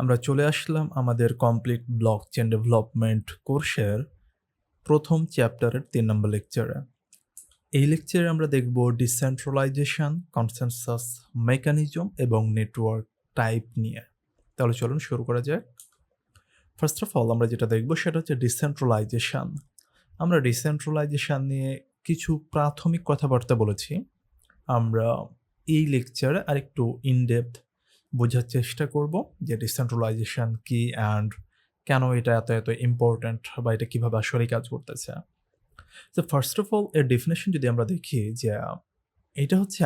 আমরা চলে আসলাম আমাদের কমপ্লিট ব্লকচেন ডেভেলপমেন্ট কোর্সের প্রথম চ্যাপ্টারের ৩ নম্বর লেকচারে। এই লেকচারে আমরা দেখব ডিসেন্ট্রালাইজেশন, কনসেনসাস মেকানিজম এবং নেটওয়ার্ক টাইপ নিয়ে। তাহলে চলুন শুরু করা যাক। ফার্স্ট অফ অল আমরা যেটা দেখব সেটা হচ্ছে ডিসেন্ট্রালাইজেশন। আমরা ডিসেন্ট্রালাইজেশন নিয়ে কিছু প্রাথমিক কথাবার্তা বলেছি। আমরা এই লেকচারে আরেকটু ইনডেপথ বোঝার চেষ্টা করব যে ডিসেন্ট্রালাইজেশন কি অ্যান্ড কেন এটা এত ইম্পর্ট্যান্ট বা এটা কিভাবে আসলেই কাজ করতেছে। তো ফার্স্ট অফ অল এর ডেফিনেশন যদি আমরা দেখি যে এটা হচ্ছে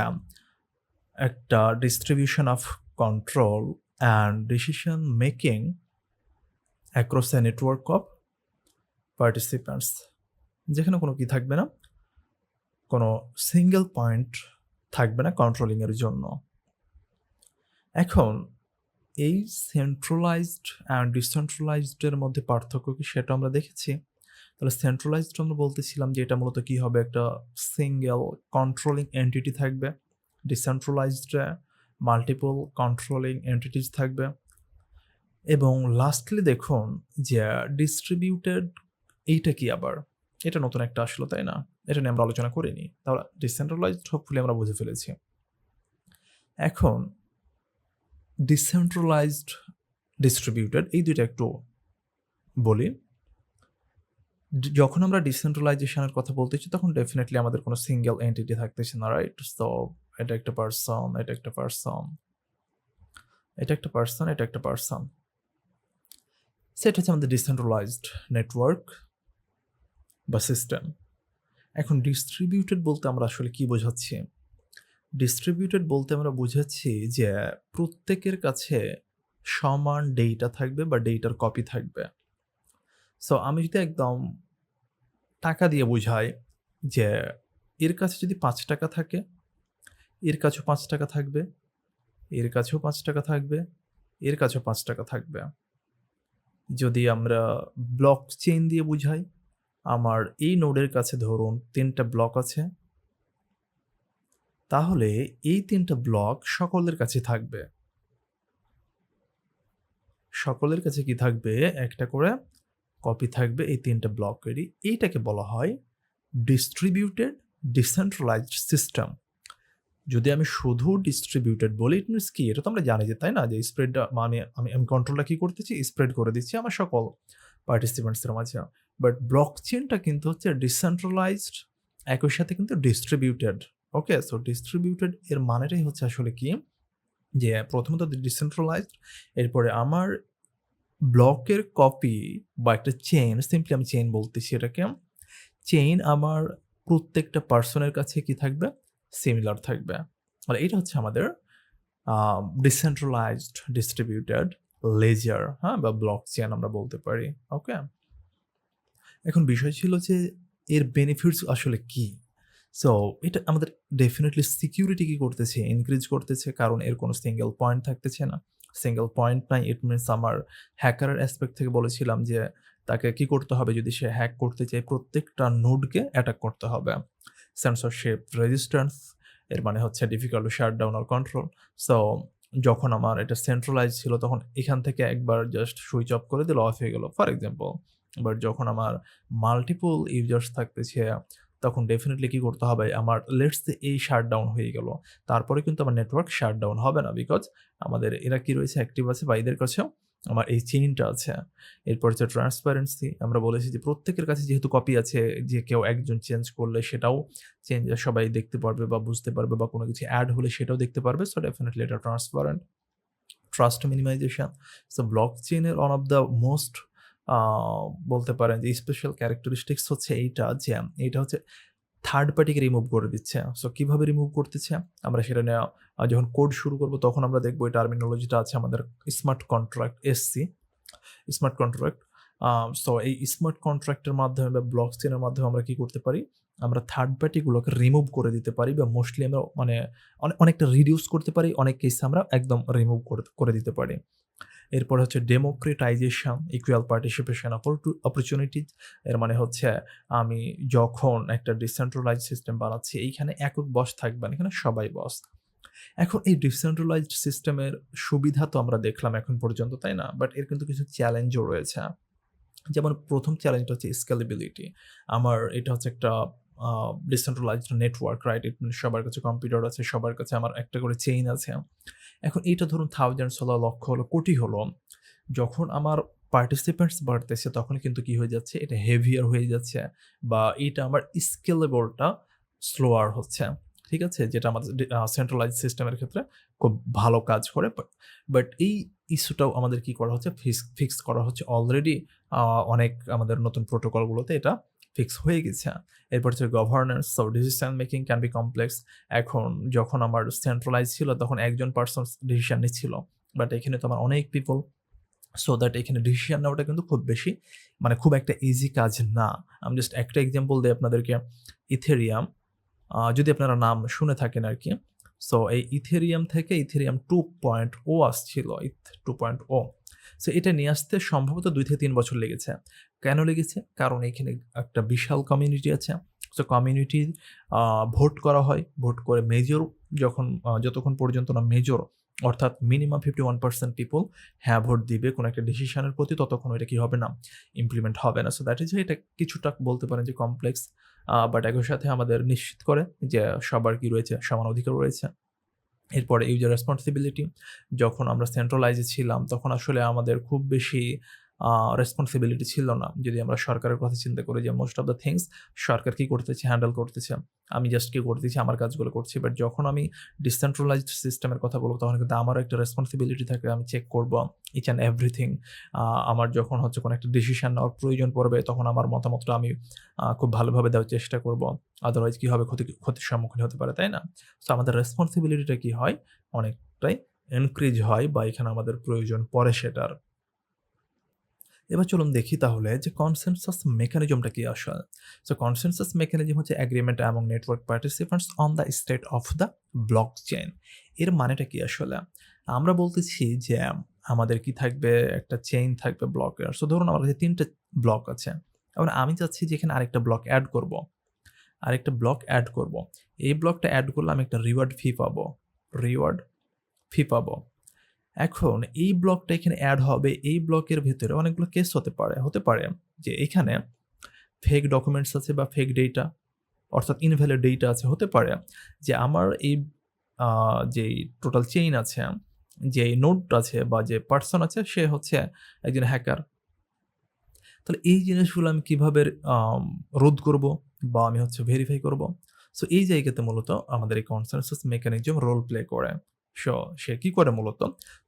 একটা distribution of control and decision making across a network of participants, যেখানে কোনো কি থাকবে না, কোনো সিঙ্গেল পয়েন্ট থাকবে না কন্ট্রোলিংয়ের জন্য। এখন এই সেন্ট্রালাইজড অ্যান্ড ডিসেন্ট্রালাইজডের মধ্যে পার্থক্য কি সেটা আমরা দেখেছি। তাহলে সেন্ট্রালাইজড আমরা বলতেছিলাম যে এটা মূলত কি হবে, একটা সিঙ্গেল কন্ট্রোলিং এন্টিটি থাকবে। ডিসেন্ট্রালাইজডে মাল্টিপল কন্ট্রোলিং এন্টিটিস থাকবে। এবং লাস্টলি দেখুন যে ডিস্ট্রিবিউটেড, এইটা কি আবার, এটা নতুন একটা আসলো, তাই না? এটা নিয়ে আমরা আলোচনা করিনি। তাহলে ডিসেন্ট্রালাইজড হোপফুলি আমরা বুঝে ফেলেছি। এখন ডিসেন্ট্রালাইজড, ডিস্ট্রিবিউটেড এই দুইটা একটু বলি। যখন আমরা ডিসেন্ট্রালাইজেশনের কথা বলতেছি তখন ডেফিনেটলি আমাদের কোনো সিঙ্গেল এন্টিটি থাকতেছে না, রাইট? সো এটা একটা পার্সন, এটা একটা পার্সন, এটা একটা পার্সন, এটা একটা পার্সন। সেটা হচ্ছে আমাদের ডিসেন্ট্রালাইজড নেটওয়ার্ক বা সিস্টেম। এখন ডিস্ট্রিবিউটেড বলতে আমরা আসলে কি বোঝাচ্ছি? ডিস্ট্রিবিউটেড বলতে আমরা বুঝাচ্ছি যে প্রত্যেকের কাছে সমান ডেটা থাকবে বা ডেটার কপি থাকবে। সো আমি যদি একদম টাকা দিয়ে বুঝাই যে এর কাছে যদি ৫ টাকা থাকে, এর কাছেও ৫ টাকা থাকবে, এর কাছেও ৫ টাকা থাকবে, এর কাছেও ৫ টাকা থাকবে। যদি আমরা ব্লক চেইন দিয়ে বুঝাই, আমার এই নোডের কাছে ধরুন ৩টা ব্লক আছে, তাহলে এই ৩টা ব্লক সকলের কাছে থাকবে। সকলের কাছে কি থাকবে? একটা করে কপি থাকবে এই ৩টা ব্লকেরই। এইটাকে বলা হয় ডিস্ট্রিবিউটেড ডিসেন্ট্রালাইজড সিস্টেম। যদি আমি শুধু ডিস্ট্রিবিউটেড বলি, ইট মিনস কি? এটা তো আমরা জানি যে, তাই না? যে স্প্রেডটা মানে আমি কন্ট্রোলটা কি করতেছি? স্প্রেড করে দিচ্ছি আমার সকল পার্টিসিপেন্টসের মাঝে। বাট ব্লকচেইনটা কিন্তু হচ্ছে ডিসেন্ট্রালাইজড, একই সাথে কিন্তু ডিস্ট্রিবিউটেড। ওকে? সো ডিস্ট্রিবিউটেড এর মানেটাই হচ্ছে আসলে কি? যে প্রথমত ডিসেন্ট্রালাইজড, এরপরে আমার ব্লকের কপি বা একটা চেইন, সিম্পলি আমি চেইন বলতেছি এটাকে। চেইন আমার প্রত্যেকটা পার্সনের কাছে কি থাকবে? সিমিলার থাকবে। মানে এটা হচ্ছে আমাদের ডিসেন্ট্রালাইজড ডিস্ট্রিবিউটেড লেজার, হ্যাঁ? বা ব্লকচেইন আমরা বলতে পারি। ওকে? এখন বিষয় ছিল যে এর বেনিফিটস আসলে কি? সো এটা আমাদের ডেফিনিটলি সিকিউরিটি কি করতেছে? ইনক্রিজ করতেছে, কারণ এর কোনো সিঙ্গেল পয়েন্ট থাকতেছে না। সিঙ্গেল পয়েন্ট নাই, ইট মিনস আমার হ্যাকারের অ্যাসপেক্ট থেকে বলেছিলাম যে তাকে কি করতে হবে যদি সে হ্যাক করতে চায়? প্রত্যেকটা নোডকে অ্যাটাক করতে হবে। সেন্সরশিপ রেজিস্ট্যান্স এর মানে হচ্ছে difficult to shut down or control. So যখন আমার এটা সেন্ট্রালাইজ ছিল তখন এখান থেকে একবার জাস্ট সুইচ অফ করে দিলে অফ হয়ে গেল, ফর এক্সাম্পল। বাট যখন আমার মাল্টিপল ইউজার্স থাকতেছে তখন ডেফিনিটলি কি করতে হবে? আমার লেটস সে এই শাটডাউন হয়ে গেল। তারপরে কিন্তু আমার নেটওয়ার্ক শাটডাউন হবে না, বিকজ আমাদের এরা কি রয়েছে? অ্যাক্টিভ আছে বা এদের কাছেও আমার এই চেইনটা আছে। এরপর হচ্ছে ট্রান্সপারেন্সি। আমরা বলেছি যে প্রত্যেকের কাছে যেহেতু কপি আছে, যে কেউ একজন চেঞ্জ করলে সেটাও চেঞ্জ সবাই দেখতে পারবে বা বুঝতে পারবে, বা কোনো কিছু এড হলে সেটাও দেখতে পারবে। সো ডেফিনিটলি এটা ট্রান্সপারেন্ট। Trust minimization. সো ব্লকচেইনের one of the most uh বলতে পারেন যে স্পেশাল ক্যারেক্টারিস্টিক্স হচ্ছে এইটা, যে এইটা হচ্ছে থার্ড পার্টিকে রিমুভ করে দিচ্ছে। সো কিভাবে রিমুভ করতেছে? আমরা সেটা নিয়ে যখন কোড শুরু করব তখন আমরা দেখব এই টার্মিনোলজিটা আছে আমাদের smart contract, SC, smart contract. So এই স্মার্ট কন্ট্রাক্টের মাধ্যমে বা ব্লকচেইনের মাধ্যমে আমরা কি করতে পারি? আমরা থার্ড পার্টিগুলোকে রিমুভ করে দিতে পারি, বা মোস্টলি আমরা মানে অনেকটা রিডিউস করতে পারি। অনেক কেসে আমরা একদম রিমুভ করে দিতে পারি। এরপর হচ্ছে ডেমোক্রেটাইজেশন, ইকুয়াল পার্টিসিপেশন অপরচুনিটিজ। এর মানে হচ্ছে আমি যখন একটা ডিসেন্ট্রালাইজড সিস্টেম বানাচ্ছি, এইখানে একক বস থাকবে না, এখানে সবাই বস। এখন এই ডিসেন্ট্রালাইজড সিস্টেমের সুবিধা তো আমরা দেখলাম এখন পর্যন্ত, তাই না? বাট এর কিন্তু কিছু চ্যালেঞ্জও রয়েছে। যেমন ১ম চ্যালেঞ্জটা হচ্ছে স্কেলেবিলিটি। আমার এটা হচ্ছে একটা decentralised network, right? It means সবার কাছে কম্পিউটার আছে, সবার কাছে আমার একটা করে চেইন আছে। এখন এইটা ধরুন থাউজেন্ডস হলো, লক্ষ হলো, কোটি হলো। যখন আমার পার্টিসিপেন্টস বাড়তেছে তখন কিন্তু কি হয়ে যাচ্ছে? এটা হেভিয়ার হয়ে যাচ্ছে বা এটা আমার স্কেলেবলটা স্লোয়ার হচ্ছে। ঠিক আছে? যেটা আমাদের সেন্ট্রালাইজড সিস্টেমের ক্ষেত্রে খুব ভালো কাজ করে। বাট এই ইস্যুটাও আমাদের কি করা হচ্ছে? ফিক্স করা হচ্ছে অলরেডি। আ অনেক আমাদের নতুন প্রোটোকলগুলোতে এটা ফিক্স হয়ে গেছে। এরপর হচ্ছে governance, so decision making can be complex. এখন যখন আমার সেন্ট্রালাইজ ছিল তখন একজন পারসন ডিসিশন নিচ্ছিল। বাট এখানে তো আমার অনেক পিপল, সো দ্যাট এখানে ডিসিশন নেওয়াটা কিন্তু খুব বেশি মানে খুব একটা ইজি কাজ না। আমি জাস্ট একটা এক্সাম্পল দেই আপনাদেরকে। ইথেরিয়াম, যদি আপনারা নাম শুনে থাকেন আরকি। সো এই ইথেরিয়াম থেকে ইথেরিয়াম 2.0 আসছিল, 2.0। সো এটা নিয়ে আসতে সম্ভবত ২ থেকে ৩ বছর লেগেছে। কেন লেগেছে? কারণ এখানে একটা বিশাল কমিউনিটি আছে। সো কমিউনিটির ভোট করা হয়। ভোট করে মেজর যতক্ষণ পর্যন্ত না মেজর অর্থাৎ মিনিমাম 51% পিপল হ্যাঁ ভোট দিবে কোনো একটা ডিসিশনের প্রতি, ততক্ষণ ওইটা কি হবে না? ইমপ্লিমেন্ট হবে না। সো দ্যাট ইজ এটা কিছুটা বলতে পারেন যে কমপ্লেক্স। বাট একই সাথে আমাদের নিশ্চিত করে যে সবার কি রয়েছে? সমান অধিকার রয়েছে। এরপরে ইউজার রেসপন্সিবিলিটি। যখন আমরা সেন্ট্রালাইজে ছিলাম তখন আসলে আমাদের খুব বেশি আ রেসপন্সিবিলিটি ছিল না। যদি আমরা সরকারের কথা চিন্তা করি যে মোস্ট অফ দ্য থিংস সরকার কি করতেছে? হ্যান্ডেল করতেছে। আমি জাস্ট কি করতেছি? আমার কাজগুলো করছি। বাট যখন আমি ডিসেন্ট্রালাইজড সিস্টেমের কথা বলব তখন কিন্তু আমারও একটা রেসপন্সিবিলিটি থাকে। আমি চেক করব ইচ অ্যান্ড এভরিথিং। আ আমার যখন হচ্ছে কোনো একটা ডিসিশন নেওয়ার প্রয়োজন পড়বে তখন আমার মতামতটা আমি খুব ভালোভাবে দেওয়ার চেষ্টা করব। আদারওয়াইজ কি হবে? ক্ষতির সম্মুখীন হতে পারে, তাই না? সো আমাদের রেসপন্সিবিলিটিটা কি হয়? অনেকটাই ইনক্রিজ হয় বা এখানে আমাদের প্রয়োজন পড়ে সেটার। এবার চলুন দেখি তাহলে যে কনসেনসাস মেকানিজমটা কি আসলে? সো কনসেনসাস মেকানিজম হচ্ছে agreement among network participants on the state of the blockchain. এর মানেটা কি আসলে? আমরা বলতেছি যে আমাদের কি থাকবে? একটা চেইন থাকবে ব্লকের। সো ধরুন আমার কাছে ৩ টে ব্লক আছে। এখন আমি চাচ্ছি যে এখানে আরেকটা ব্লক এড করব। আরেকটা ব্লক এড করব। এই ব্লকটা এড করলে আমি একটা রিওয়ার্ড ফি পাবো। রিওয়ার্ড ফি পাবো। এখন এই ব্লকটা এখানে এড হবে। এই ব্লকের ভেতরে অনেকগুলো কেস হতে পারে যে এখানে ফেক ডকুমেন্টস আছে বা ফেক ডেটা অর্থাৎ ইনভ্যালিড ডেটা আছে। হতে পারে যে আমার এই আ যেই টোটাল চেইন আছে, যেই নোড আছে বা যে পারসন আছে সে হচ্ছে একজন হ্যাকার। তাহলে এই জিনিসগুলো আমি কিভাবে আম রোধ করব বা আমি হচ্ছে ভেরিফাই করব? সো এই জায়গাতে মূলত আমাদের এই কনসেনসাস মেকানিজম রোল প্লে করে। সো সে কি করে মূলত?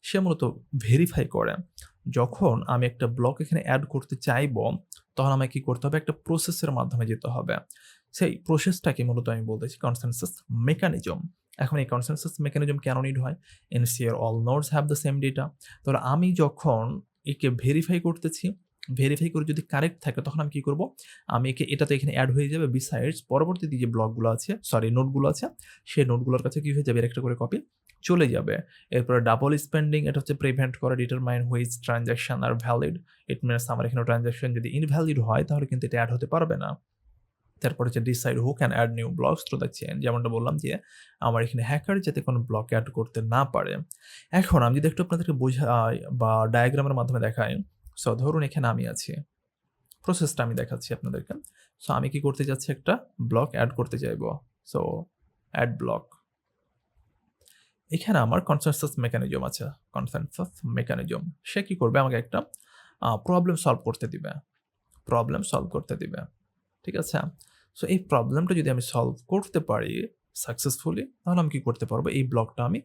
সে মূলত ভেরিফাই করে। যখন আমি একটা ব্লক এখানে এড করতে চাইবো, তখন আমায় কি করতে হবে? একটা প্রসেসের মাধ্যমে যেতে হবে। সেই প্রসেসটাকে মূলত আমি বলতেছি কনসেনসাস মেকানিজম। এখন এই কনসেনসাস মেকানিজম কেন নিড হয়? NCR all nodes have the same data. তাহলে আমি যখন একে ভেরিফাই করতেছি, ভেরিফাই করে যদি কারেক্ট থাকে তখন আমি কি করব? আমি এটা তো এখানে এড হয়ে যাবে। বিসাইডস পরবর্তীতে যে ব্লকগুলো আছে, সরি নোডগুলো আছে, সেই নোডগুলোর কাছে কি হয়ে যাবে? এর একটা করে কপি চলে যাবে। এরপরে ডাবল স্পেন্ডিং এটা হচ্ছে প্রিভেন্ট করে determine which transaction are valid. It means আমার এখানে ট্রান্সেকশন যদি ইনভ্যালিড হয় তাহলে কিন্তু এটা এড হতে পারবে না। তারপর হচ্ছে decide who can add new blocks through the chain. যেমনটা বললাম যে আমার এখানে হ্যাকার যাতে কোনো ব্লক এড করতে না পারে। এখন আমি যদি একটু আপনাদেরকে বোঝাই বা ডায়াগ্রামের মাধ্যমে দেখাই। সো ধরুন এখানে আমি আছি। প্রসেসটা আমি দেখাচ্ছি আপনাদেরকে। সো আমি কি করতে যাচ্ছি? একটা ব্লক এড করতে চাইবো। So add block. এখানে আমার কনসেনসাস মেকানিজম আছে। Consensus mechanism. সে কি করবে? আমাকে একটা প্রবলেম সলভ করতে দিবে। প্রবলেম সলভ করতে দিবে। ঠিক আছে? সো এই প্রবলেমটা যদি আমি সলভ করতে পারি সাকসেসফুলি তাহলে আমি কি করতে পারবো? এই ব্লকটা আমি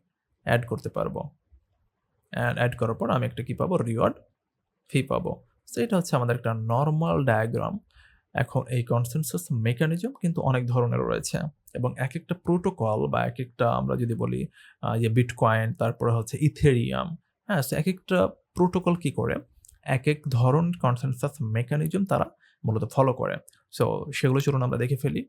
এড করতে পারবো। এড করার পর আমি একটা কি পাবো? রিওয়ার্ড ফি পাবো। সো এটা হচ্ছে আমাদের একটা নরমাল ডায়াগ্রাম। এখন এই কনসেনসাস মেকানিজম কিন্তু অনেক ধরনের রয়েছে এবং একেকটা প্রোটোকল বা একেকটা আমরা যদি বলি যে বিটকয়েন তারপরে হচ্ছে ইথেরিয়াম, হ্যাঁ? সো একেকটা প্রোটোকল কি করে? একেক ধরন কনসেনসাস মেকানিজম তারা মূলত ফলো করে। সো সেগুলো চলুন আমরা দেখে ফেলি।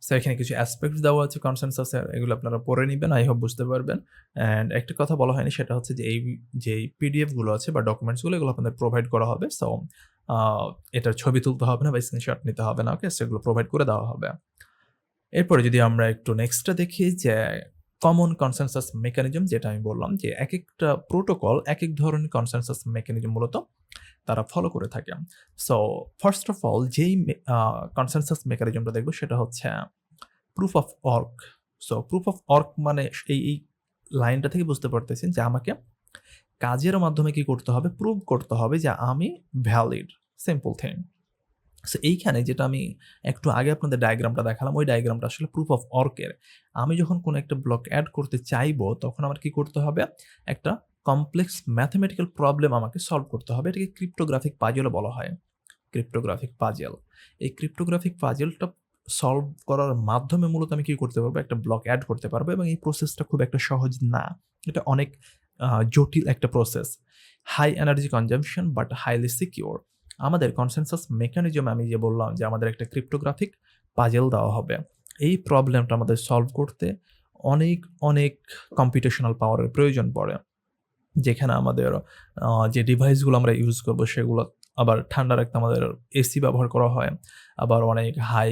সো এখানে কিছু অ্যাসপেক্টস দেওয়া আছে কনসেনসাসের, এগুলো আপনারা পড়ে নিবেন। আই হোপ বুঝতে পারবেন। অ্যান্ড একটা কথা বলা হয়নি সেটা হচ্ছে যে এই যেই পিডিএফ গুলো আছে বা ডকুমেন্টস গুলো এগুলো আপনাদের প্রোভাইড করা হবে। সো আ এটার ছবি তুলতে হবে না বা স্ক্রিনশট নিতে হবে না। ওকে? সেগুলো প্রোভাইড করে দেওয়া হবে। এরপরে যদি আমরা একটু নেক্সটটা দেখি যে কমন কনসেনসাস মেকানিজম যেটা আমি বললাম যে একেকটা প্রোটোকল একেক ধরনের কনসেনসাস মেকানিজম মূলত তারা ফলো করে থাকে। সো ফার্স্ট অফ অল যেই কনসেনসাস মেকানিজমটা দেখব সেটা হচ্ছে proof of work. So proof of work মানে এই লাইনটা থেকে বুঝতে পারতেছেন যে আমাকে কাজের মাধ্যমে কি করতে হবে? প্রুভ করতে হবে যে আমি ভ্যালিড। Simple thing. সো এইখানে যেটা আমি একটু আগে আপনাদের ডায়াগ্রামটা দেখালাম, ওই ডায়াগ্রামটা আসলে প্রুফ অফ ওয়ার্কের। আমি যখন কোনো একটা ব্লক এড করতে চাইবো, তখন আমার কি করতে হবে? একটা কমপ্লেক্স ম্যাথমেটিক্যাল প্রবলেম আমাকে সলভ করতে হবে। এটাকে ক্রিপ্টোগ্রাফিক পাজলও বলা হয়। Cryptographic puzzle. এই ক্রিপ্টোগ্রাফিক পাজলটা সলভ করার মাধ্যমে মূলত আমি কি করতে পারবো? একটা ব্লক এড করতে পারবো এবং এই প্রসেসটা খুব একটা সহজ না। এটা অনেক জটিল একটা process. High energy consumption but highly secure. আমাদের কনসেনসাস মেকানিজম আমি যে বললাম যে আমাদের একটা ক্রিপ্টোগ্রাফিক পাজল দেওয়া হবে। এই প্রবলেমটা আমাদের সলভ করতে অনেক কম্পিউটেশনাল পাওয়ারের প্রয়োজন পড়ে। যেখানে আমাদের যে ডিভাইসগুলো আমরা ইউজ করব সেগুলো আবার ঠান্ডা রাখতে আমাদের এসি ব্যবহার করা হয়। আবার অনেক high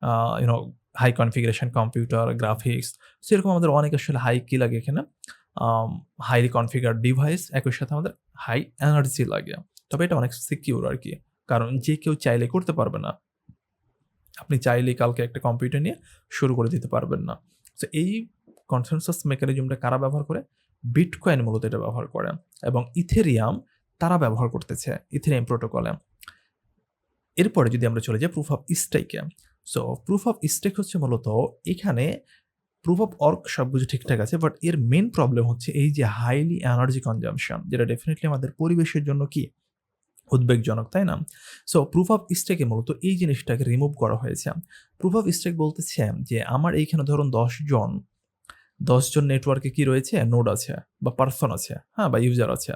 uh you know high configuration computer, graphics সেরকম আমাদের অনেক আসলে হাই কি লাগে এখানে হাইলি কনফিগারড ডিভাইস একই সাথে আমাদের হাই এনার্জি লাগে। তবে এটা অনেক সিকিউর আরকি। কারণ যে কেউ চাইলে করতে পারবে না। আপনি চাইলেই কালকে একটা কম্পিউটার নিয়ে শুরু করে দিতে পারবেন না। সো এই কনসেনসাস মেকানিজমটা কারা ব্যবহার করে? বিটকয়েন মূলত এটা ব্যবহার করে এবং ইথেরিয়াম তারা ব্যবহার করতেছে ইথেরিয়াম প্রোটোকলে। এরপরে যদি আমরা চলে যাই প্রুফ অফ স্টেকে। সো প্রুফ অফ স্টেক হচ্ছে মূলত এখানে প্রুফ অফ ওয়ার্ক সব কিছু ঠিকঠাক আছে। বাট এর মেইন প্রবলেম হচ্ছে এই যে হাইলি এনার্জি কনজাম্পশন যেটা ডেফিনিটলি আমাদের পরিবেশের জন্য কি উদ্বেগজনক, তাই না? সো প্রুফ অফ স্টেকে মূলত এই জিনিসটাকে রিমুভ করা হয়েছে। প্রুফ অফ স্টেক বলতেছে যে আমার এইখানে ধরুন ১০ জন নেটওয়ার্কে কি রয়েছে? নোড আছে বা পারসন আছে, হ্যাঁ? বা ইউজার আছে।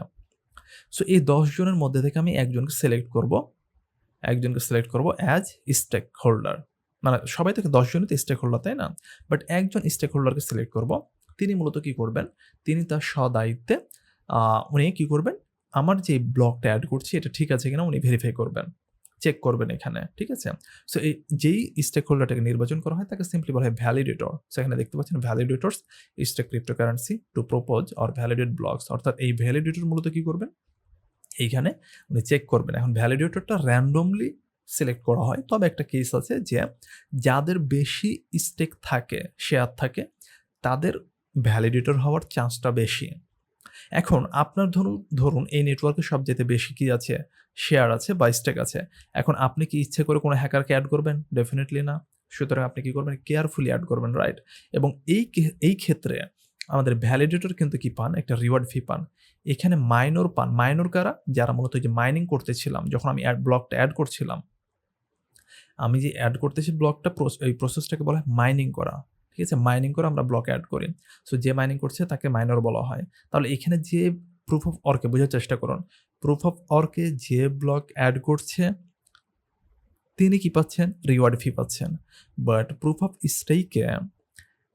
সো এই ১০ জনের মধ্যে থেকে আমি একজনকে সিলেক্ট করব অ্যাজ স্টেক হোল্ডার। মানে সবাই থেকে ১০ জনই তো স্টেক হোল্ডার, তাই না? বাট একজন স্টেক হোল্ডারকে সিলেক্ট করব। তিনি মূলত কি করবেন? তিনি তার স্বদায়িত্বে আ উনি কি করবেন? আমার যে ব্লকটা এড করছি এটা ঠিক আছে কিনা উনি ভেরিফাই করবেন। চেক করবেন এখানে। ঠিক আছে? সো এই যেই স্টেক হোল্ডারটাকে নির্বাচন করা হয় তাকে সিম্পলি বলা হয় ভ্যালিডেটর। সো এখানে দেখতে পাচ্ছেন validators stake cryptocurrency to propose or validate blocks. অর্থাৎ এই ভ্যালিডেটর মূলত কি করবেন? এইখানে উনি চেক করবেন। এখন ভ্যালিডেটরটা র‍্যান্ডমলি সিলেক্ট করা হয়। তবে একটা কেস আছে যে যাদের বেশি স্টেক থাকে, শেয়ার থাকে তাদের ভ্যালিডেটর হওয়ার চান্সটা বেশি। এখন আপনার ধরুন এই নেটওয়ার্কে সবচাইতে বেশি কি আছে? শেয়ার আছে বা স্টেক আছে। এখন আপনি কি ইচ্ছে করে কোনো হ্যাকারকে এড করবেন? ডেফিনিটলি না। সুতরাং আপনি কি করবেন? কেয়ারফুলি এড করবেন, রাইট? এবং এই ক্ষেত্রে আমাদের ভ্যালিডেটর কিন্তু কি পান? একটা রিওয়ার্ড ফি পান। এখানে মাইনর পান। মাইনর কারা? যারা মূলত ওই যে মাইনিং করতেছিলাম, যখন আমি ব্লকটা এড করছিলাম। আমি যে এড করতেছি ব্লকটা এই প্রসেসটাকে বলা হয় মাইনিং করা। ঠিক আছে? মাইনিং করে আমরা ব্লক এড করি। সো যে মাইনিং করছে তাকে মাইনর বলা হয়। তাহলে এখানে যে প্রুফ অফ ওয়ার্কে বোঝার চেষ্টা করুন। প্রুফ অফ ওয়ার্কে যে ব্লক এড করছে তিনি কি পাচ্ছেন? রিওয়ার্ড ফি পাচ্ছেন। বাট প্রুফ অফ স্টেকে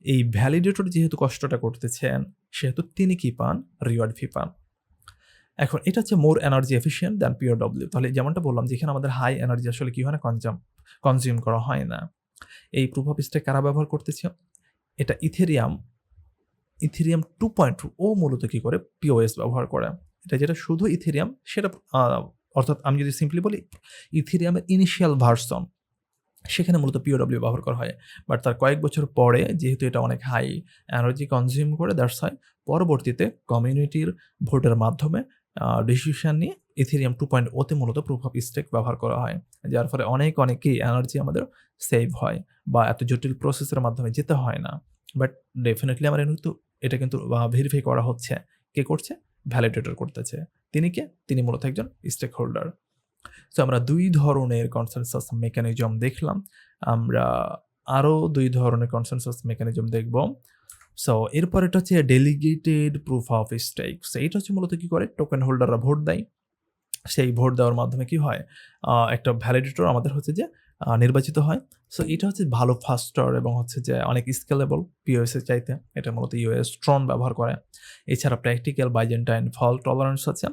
এই ভ্যালিডেটর যেহেতু কষ্টটা করতেছেন, সেহেতু তিনি কি পান? রিওয়ার্ড ফি পান। এখন এটা হচ্ছে মোর এনার্জি এফিশিয়েন্ট দ্যান POW। তাহলে যেমনটা বললাম যে এখানে আমাদের হাই এনার্জি আসলে কি হয় না? কনজিউম করা হয় না। এই প্রুফ অফ স্টেক কারা ব্যবহার করতেছে? এটা ইথেরিয়াম 2.2 ও মূলত কি করে? POS ব্যবহার করে। এটা যেটা শুধু ইথেরিয়াম সেটা অর্থাৎ আমি যদি সিম্পলি বলি ইথেরিয়ামের ইনিশিয়াল ভার্সন সেখানে মূলত POW ব্যবহার করা হয়। বাট তার কয়েক বছর পরে যেহেতু এটা অনেক হাই এনার্জি কনজিউম করে দ্যাটস হোয়াই পরবর্তীতে কমিউনিটির ভোটের মাধ্যমে ডিসিশন নিয়ে ইথেরিয়াম 2.0 তে মূলত প্রুফ অফ স্টেক ব্যবহার করা হয়। যার ফলে অনেকই এনার্জি আমাদের সেভ হয় বা এত জটিল প্রসেসের মাধ্যমে যেতে হয় না। বাট ডেফিনিটলি আমার এটা কিন্তু ভেরিফাই করা হচ্ছে। কে করছে? ভ্যালিডেটর করতেছে। তিনি কে? তিনি মূলত একজন স্টেক হোল্ডার। সো আমরা ২ ধরনের কনসেনসাস মেকানিজম দেখলাম। আমরা আরো ২ ধরনের কনসেনসাস মেকানিজম দেখব। সো এরপরেরটা হচ্ছে delegated proof of stake. So এটা হচ্ছে মূলত কি করে? টোকেন হোল্ডাররা ভোট দেয়। সেই ভোট দেওয়ার মাধ্যমে কি হয়? একটা ভ্যালিডেটর আমাদের হচ্ছে যে নির্বাচিত হয়। সো এটা হচ্ছে ভালো ফাস্টার এবং হচ্ছে যে অনেক স্কেলেবল POS এর চাইতে। এটা মূলত ইউএস ট্রন ব্যবহার করে। এছাড়া প্র্যাকটিক্যাল বাইজেন্টাইন ফল্ট টলারেন্স আছে।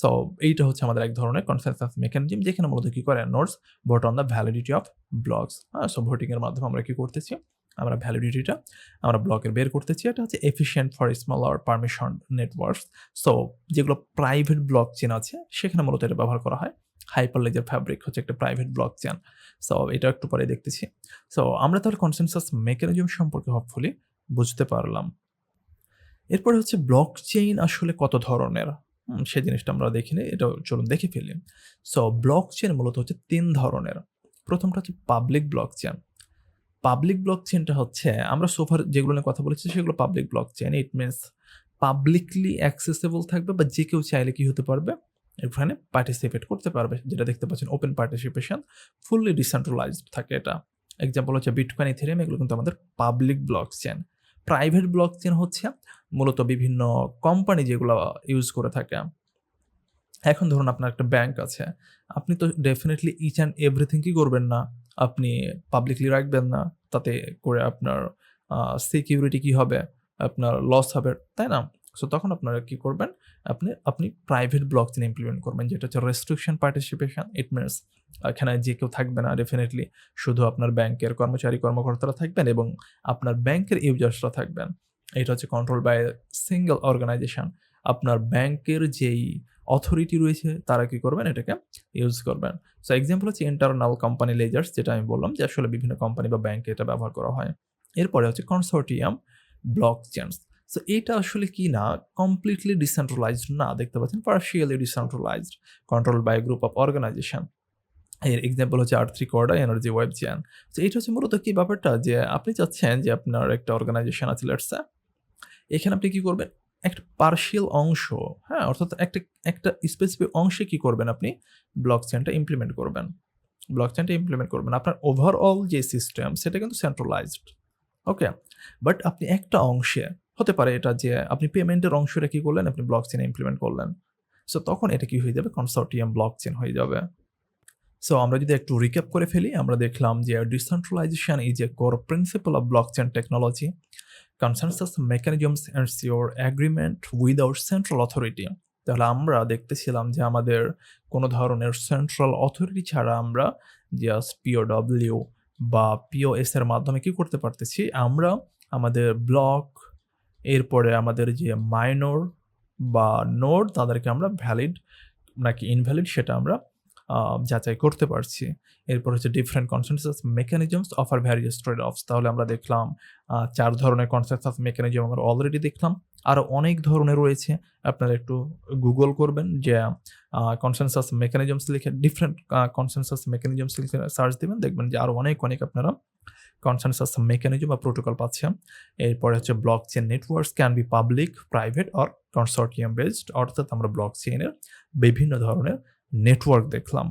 সো এইটা হচ্ছে আমাদের এক ধরনের কনসেনসাস মেকানিজম যেখানে মূলত কি করে? Nodes vote on the validity of blocks. So voting এর মাধ্যমে আমরা কি করতেছি? আমরা ভ্যালিডিটিটা আমরা ব্লকের বের করতেছি। এটা হচ্ছে efficient for smaller permission networks. So যেগুলো প্রাইভেট ব্লক চেইন আছে সেখানে মূলত এটা ব্যবহার করা হয়। হাইপারলেজার ফ্যাব্রিক হচ্ছে একটা প্রাইভেট ব্লক চেইন। সো এটা একটু পরে দেখতেছি। সো আমরা তাহলে কনসেনসাস মেকানিজম সম্পর্কে হোপফুলি বুঝতে পারলাম। এরপরে হচ্ছে ব্লক চেইন আসলে কত ধরনের? সেই জিনিসটা আমরা দেখে নেই। এটা চলুন দেখে ফেলি। সো ব্লক চেইন মূলত হচ্ছে ৩ ধরনের। ১ম টা হচ্ছে public blockchain. Public block চেইনটা হচ্ছে আমরা সোফার যেগুলো নিয়ে কথা বলেছি সেগুলো public blockchain. It means publicly accessible থাকবে বা যে কেউ চাইলে কি হতে পারবে? এখানে পার্টিসিপেট করতে পারবে। যেটা দেখতে পাচ্ছেন ওপেন পার্টিসিপেশন, ফুললি ডিসেন্ট্রালাইজড থাকে এটা। এক্সাম্পল হচ্ছে বিটকয়েন, ইথেরিয়াম এগুলো কিন্তু আমাদের public block chain. Private block chain হচ্ছে মূলত বিভিন্ন কোম্পানি যেগুলো ইউজ করে থাকে। এখন ধরুন আপনার একটা ব্যাংক আছে। আপনি তো ডেফিনিটলি ইচ অ্যান্ড এভরিথিং কি করবেন না? আপনি পাবলিকলি রাখবেন না। তাতে করে আপনার আ সিকিউরিটি কি হবে? আপনার লস হবে, তাই না? সো তখন আপনারা কি করবেন? আপনি প্রাইভেট ব্লক চেইন ইমপ্লিমেন্ট করবেন। যেটা হচ্ছে রেস্ট্রিকশন পার্টিসিপেশন। ইট মিনস এখানে যে কেউ থাকবে না ডেফিনিটলি। শুধু আপনার ব্যাংকের কর্মচারী-কর্মকর্তারা থাকবেন এবং আপনার ব্যাংকের ইউজার্সরা থাকবেন। এটা হচ্ছে কন্ট্রোল বাই সিঙ্গল অর্গানাইজেশন। আপনার ব্যাংকের যেই অথরিটি রয়েছে তারা কি করবেন? এটাকে ইউজ করবেন। সো এক্সাম্পল হচ্ছে ইন্টারনাল কোম্পানি লেজার্স, যেটা আমি বললাম যে আসলে বিভিন্ন কোম্পানি বা ব্যাংকে এটা ব্যবহার করা হয়। এরপরে হচ্ছে কনসোর্টিয়াম ব্লক চেইনস। সো এটা আসলে কি না, কমপ্লিটলি ডিসেন্ট্রালাইজড না, দেখতে পাচ্ছেন partially decentralised, controlled by group of organisation. এর এক্সাম্পল হচ্ছে R3 Corda energy web chain. So এটা হচ্ছে মূলত কি ব্যাপারটা, যে আপনি চাচ্ছেন যে আপনার একটা অর্গানাইজেশন আছে লেটস সে, এখানে আপনি কি করবেন? একটা পার্শিয়াল অংশ, হ্যাঁ? অর্থাৎ একটা স্পেসিফিক অংশে কি করবেন আপনি? ব্লক চেইনটা ইমপ্লিমেন্ট করবেন। ব্লক চেইনটা ইমপ্লিমেন্ট করবেন। আপনার ওভারঅল যে সিস্টেম সেটা কিন্তু সেন্ট্রালাইজড। ওকে? বাট আপনি একটা অংশে হতে পারে এটা যে আপনি পেমেন্টের অংশটা কি করলেন? আপনি ব্লক চেইনে ইমপ্লিমেন্ট করলেন। সো তখন এটা কি হয়ে যাবে? কনসোর্টিয়াম ব্লক চেইন হয়ে যাবে। সো আমরা যদি একটু রিক্যাপ করে ফেলি, আমরা দেখলাম যে decentralisation is a core principle of blockchain technology. Consensus mechanisms ensure agreement without central authority. তাহলে আমরা দেখতেছিলাম যে আমাদের কোনো ধরনের সেন্ট্রাল অথরিটি ছাড়া আমরা জাস্ট POW বা POS এর মাধ্যমে কি করতে পারতেছি? আমরা আমাদের ব্লক, এরপরে আমাদের যে মাইনর বা নোড তাদেরকে আমরা ভ্যালিড নাকি ইনভ্যালিড সেটা আমরা যাচাই করতে পারছি। এরপর হচ্ছে different consensus mechanisms offer various trade offs. তাহলে আমরা দেখলাম ৪ ধরনের কনসেনসাস মেকানিজম আমরা অলরেডি দেখলাম। আরো অনেক ধরনের রয়েছে। আপনারা একটু গুগল করবেন যে কনসেনসাস মেকানিজমস লিখে ডিফারেন্ট কনসেনসাস মেকানিজমস লিখে সার্চ দিবেন। দেখবেন যে আরো অনেক আপনারা কনসেনসাস মেকানিজম বা প্রোটোকল পাচ্ছেন। এরপরে হচ্ছে blockchain networks can be public, private or consortium based. অর্থাৎ আমরা ব্লকচেইনের বিভিন্ন ধরনের নেটওয়ার্ক দেখলাম।